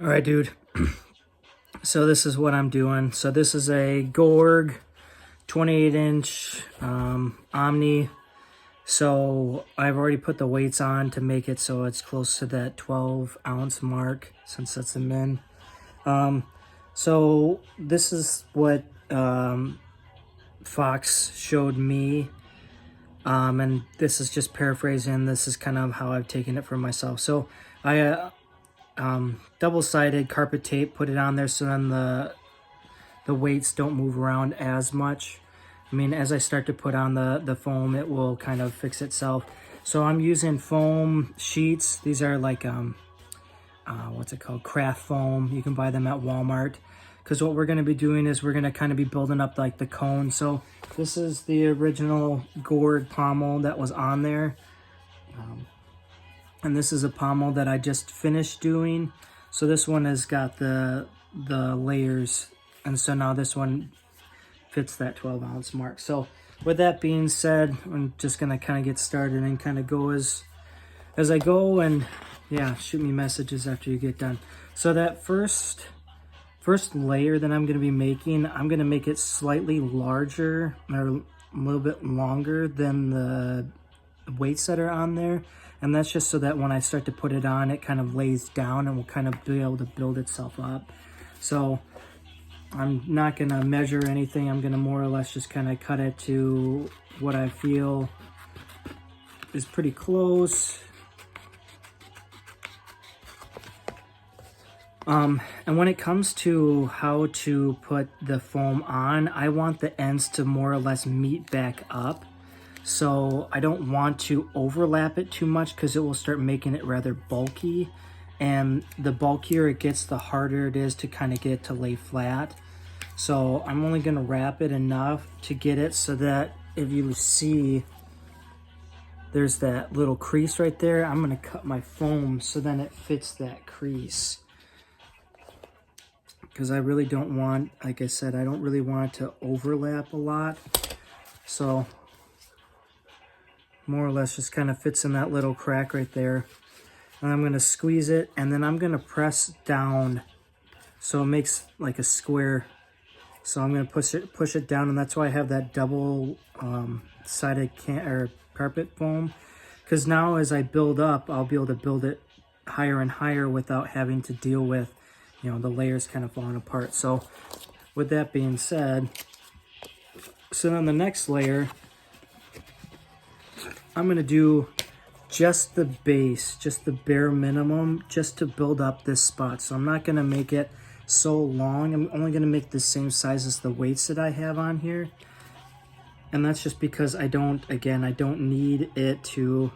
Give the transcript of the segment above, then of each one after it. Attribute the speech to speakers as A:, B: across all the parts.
A: All right, dude. So this is what I'm doing. So this is a Gorg 28-inch Omni. So I've already put the weights on to make it so it's close to that 12-ounce mark, since that's a min. So this is what Fox showed me. And this is just paraphrasing. This is kind of how I've taken it for myself. So I double-sided carpet tape, put it on there so then the weights don't move around as much. I mean, as I start to put on the foam, it will kind of fix itself. So I'm using foam sheets. These are like what's it called, craft foam. You can buy them at Walmart, because what we're going to be doing is we're going to kind of be building up like the cone. So this is the original gourd pommel that was on there. And this is a pommel that I just finished doing. So this one has got the layers, and so now this one fits that 12-ounce mark. So with that being said, I'm just gonna kind of get started and kind of go as I go, and yeah, shoot me messages after you get done. So that first layer that I'm gonna be making, I'm gonna make it slightly larger or a little bit longer than the weights that are on there. And that's just so that when I start to put it on, it kind of lays down and will kind of be able to build itself up. So I'm not going to measure anything. I'm going to more or less just kind of cut it to what I feel is pretty close. And when it comes to how to put the foam on, I want the ends to more or less meet back up. So I don't want to overlap it too much, because it will start making it rather bulky. And the bulkier it gets, the harder it is to kind of get it to lay flat. So I'm only going to wrap it enough to get it so that if you see there's that little crease right there, I'm going to cut my foam so then it fits that crease. Because I really don't want, like I said, I don't really want it to overlap a lot. So more or less just kind of fits in that little crack right there. And I'm going to squeeze it, and then I'm going to press down so it makes like a square. So I'm going to push it down, and that's why I have that double sided carpet foam, because now as I build up, I'll be able to build it higher and higher without having to deal with, you know, the layers kind of falling apart. So with that being said, so then the next layer, I'm going to do just the base, just the bare minimum, just to build up this spot. So I'm not going to make it so long. I'm only going to make the same size as the weights that I have on here. And that's just because I don't need it to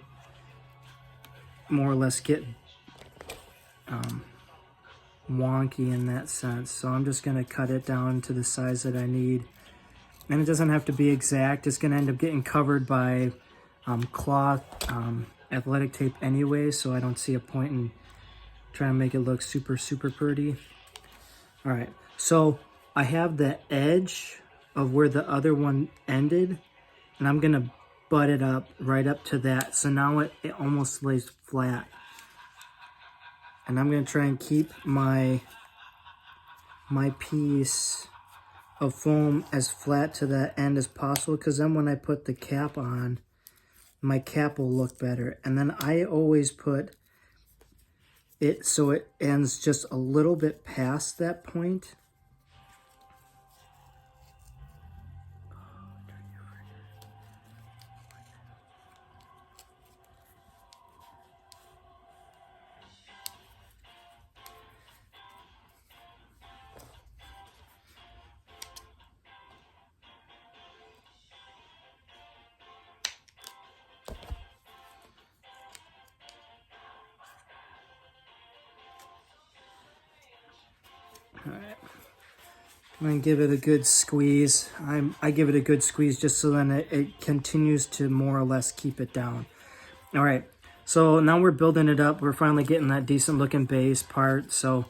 A: more or less get wonky in that sense. So I'm just going to cut it down to the size that I need. And it doesn't have to be exact. It's going to end up getting covered by cloth, athletic tape anyway, so I don't see a point in trying to make it look super pretty. All right, so I have the edge of where the other one ended, and I'm gonna butt it up right up to that, so now it almost lays flat. And I'm gonna try and keep my piece of foam as flat to that end as possible, because then when I put the cap on, my cap will look better. And then I always put it so it ends just a little bit past that point. All right, I'm gonna give it a good squeeze. I give it a good squeeze just so then it continues to more or less keep it down. All right, so now we're building it up. We're finally getting that decent looking base part. So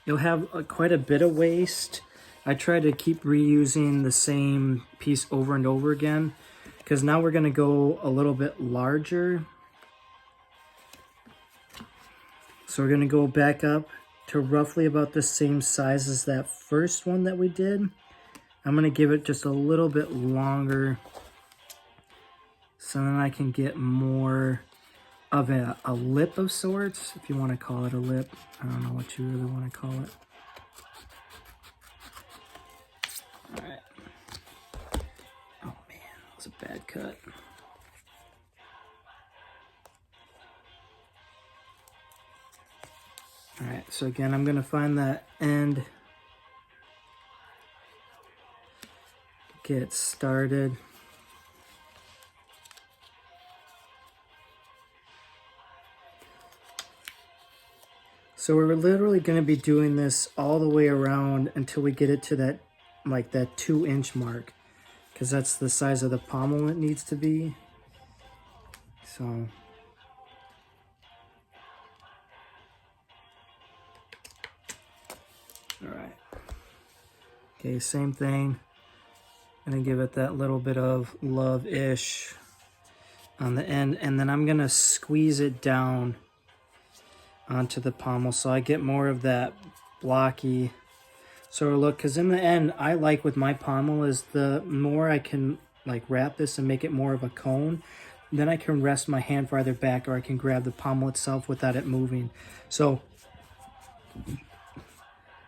A: you'll have quite a bit of waste. I try to keep reusing the same piece over and over again, because now we're gonna go a little bit larger. So we're gonna go back up to roughly about the same size as that first one that we did. I'm going to give it just a little bit longer so then I can get more of a lip of sorts, if you want to call it a lip. I don't know what you really want to call it. All right. Oh man, that was a bad cut. All right, so again, I'm gonna find that end, get started. So we're literally gonna be doing this all the way around until we get it to that, like that 2-inch mark, because that's the size of the pommel it needs to be. So. All right. Okay, same thing. Gonna give it that little bit of love-ish on the end, and then I'm gonna squeeze it down onto the pommel so I get more of that blocky sort of look. Because in the end, I like with my pommel is the more I can like wrap this and make it more of a cone, then I can rest my hand farther back, or I can grab the pommel itself without it moving. So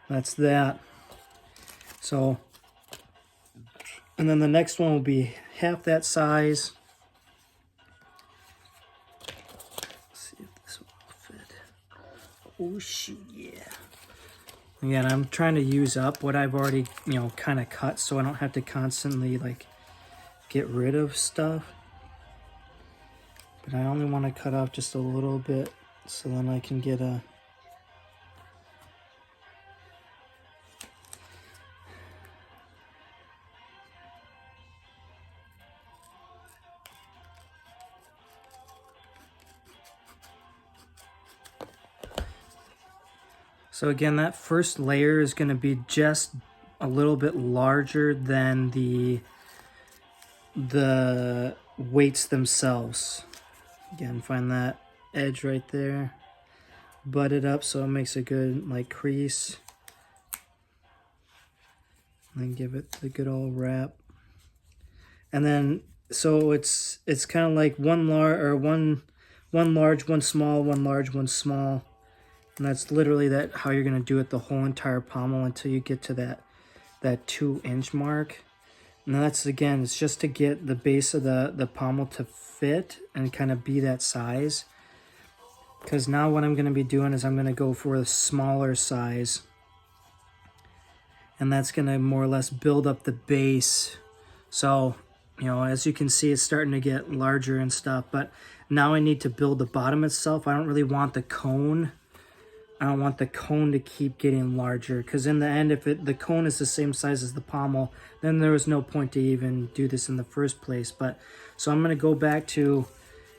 A: that's that. So, and then the next one will be half that size. Let's see if this will fit. Oh shoot, yeah. Again, I'm trying to use up what I've already, kind of cut, so I don't have to constantly like get rid of stuff. But I only want to cut off just a little bit so then I can get a So again, that first layer is going to be just a little bit larger than the weights themselves. Again, find that edge right there, butt it up so it makes a good like crease, and then give it the good old wrap. And then so it's kind of like one large, one small, one large, one small. And that's literally how you're going to do it the whole entire pommel until you get to that 2-inch mark. And that's, again, it's just to get the base of the pommel to fit and kind of be that size. Because now what I'm going to be doing is I'm going to go for a smaller size. And that's going to more or less build up the base. So, as you can see, it's starting to get larger and stuff. But now I need to build the bottom itself. I don't really want the cone. I don't want the cone to keep getting larger, because in the end, if the cone is the same size as the pommel, then there was no point to even do this in the first place. But so I'm going to go back to,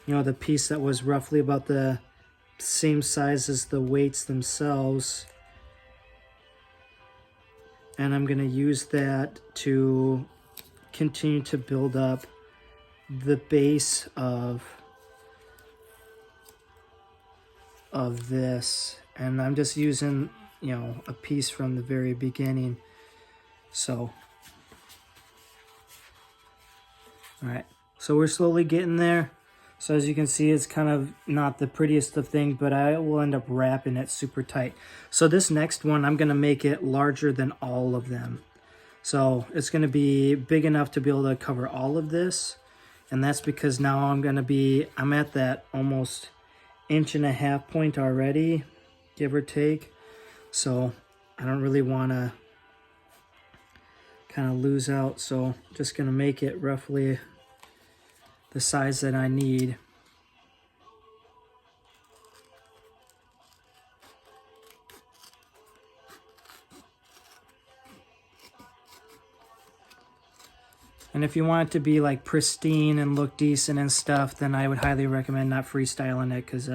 A: the piece that was roughly about the same size as the weights themselves, and I'm going to use that to continue to build up the base of this. And I'm just using, a piece from the very beginning. So, all right. So we're slowly getting there. So as you can see, it's kind of not the prettiest of things, but I will end up wrapping it super tight. So this next one, I'm going to make it larger than all of them. So it's going to be big enough to be able to cover all of this. And that's because now I'm at that almost 1.5 inch point already, give or take. So I don't really want to kind of lose out. So I'm just going to make it roughly the size that I need. And if you want it to be like pristine and look decent and stuff, then I would highly recommend not freestyling it, because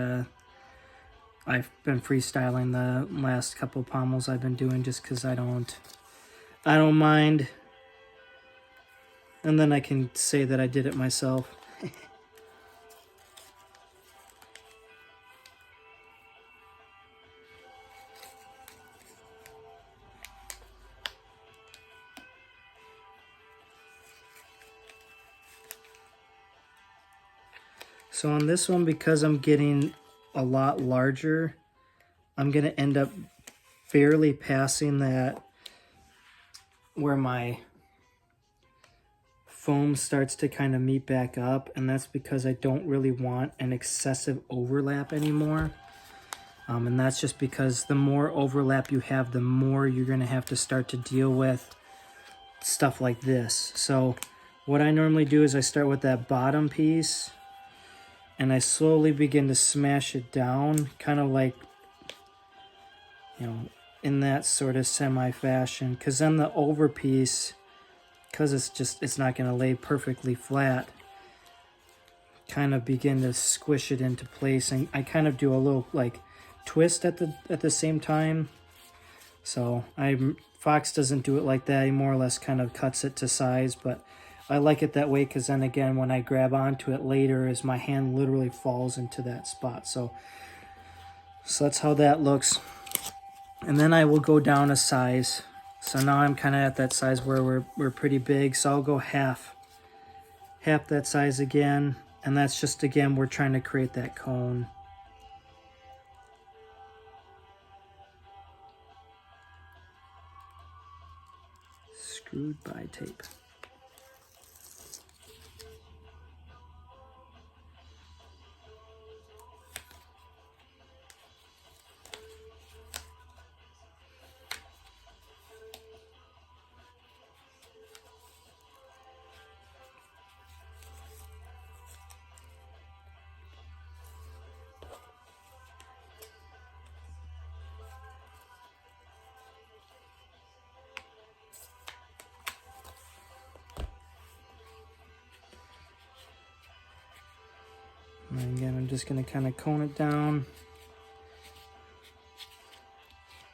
A: I've been freestyling the last couple pommels I've been doing just because I don't mind. And then I can say that I did it myself. So on this one, because I'm getting a lot larger, I'm going to end up barely passing that where my foam starts to kind of meet back up, and that's because I don't really want an excessive overlap anymore. And that's just because the more overlap you have, the more you're going to have to start to deal with stuff like this. So what I normally do is I start with that bottom piece and I slowly begin to smash it down, kind of like, you know, in that sort of semi-fashion, because then the over piece, because it's not going to lay perfectly flat, kind of begin to squish it into place. And I kind of do a little like twist at the same time. So Fox doesn't do it like that. He more or less kind of cuts it to size, but I like it that way because then again, when I grab onto it later, is my hand literally falls into that spot. So that's how that looks. And then I will go down a size. So now I'm kind of at that size where we're pretty big. So I'll go half that size again. And that's just, again, we're trying to create that cone. Screwed by tape. And again, I'm just going to kind of cone it down.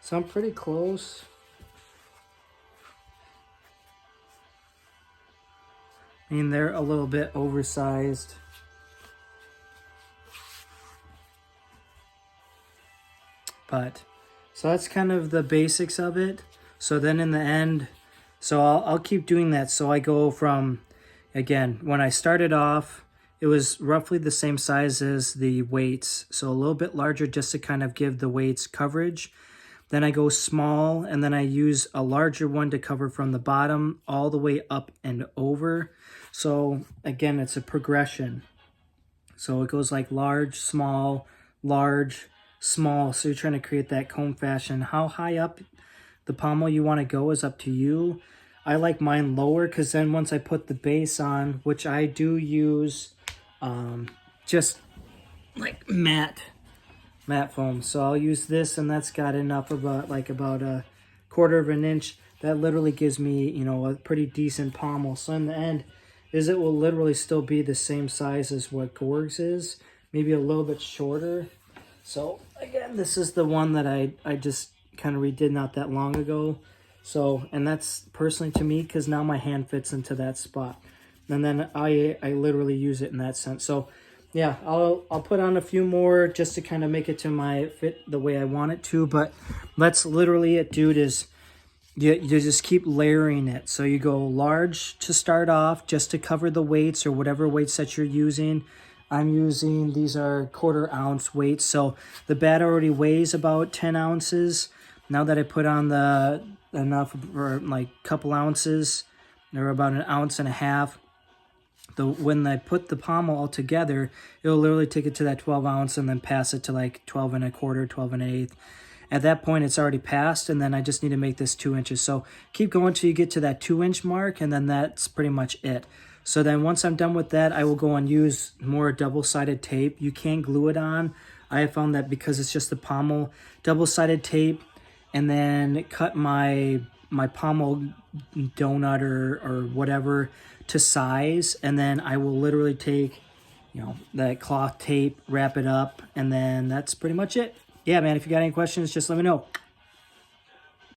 A: So I'm pretty close. I mean, they're a little bit oversized. But, so that's kind of the basics of it. So then in the end, so I'll keep doing that. So I go from, again, when I started off, it was roughly the same size as the weights. So a little bit larger just to kind of give the weights coverage. Then I go small, and then I use a larger one to cover from the bottom all the way up and over. So again, it's a progression. So it goes like large, small, large, small. So you're trying to create that cone fashion. How high up the pommel you want to go is up to you. I like mine lower because then once I put the base on, which I do use just like matte foam. So I'll use this, and that's got enough about a quarter of an inch. That literally gives me, you know, a pretty decent pommel. So in the end, it will literally still be the same size as what Gorg's is, maybe a little bit shorter. So again, this is the one that I just kind of redid not that long ago. So, and that's personally to me, because now my hand fits into that spot. And then I literally use it in that sense. So yeah, I'll put on a few more just to kind of make it to my fit the way I want it to. But that's literally it, dude, is you just keep layering it. So you go large to start off just to cover the weights or whatever weights that you're using. I'm using, these are 1/4 ounce weights. So the bat already weighs about 10 ounces. Now that I put on the enough for like a couple ounces, they're about 1.5 ounces. When I put the pommel all together, it'll literally take it to that 12 ounce and then pass it to like 12 1/4, 12 1/8. At that point, it's already passed, and then I just need to make this 2 inches. So keep going till you get to that 2-inch mark, and then that's pretty much it. So then once I'm done with that, I will go and use more double-sided tape. You can't glue it on. I have found that because it's just the pommel, double-sided tape, and then cut my pommel donut or whatever to size, and then I will literally take, you know, that cloth tape, wrap it up, and then that's pretty much it. Yeah, man, if you got any questions, just let me know.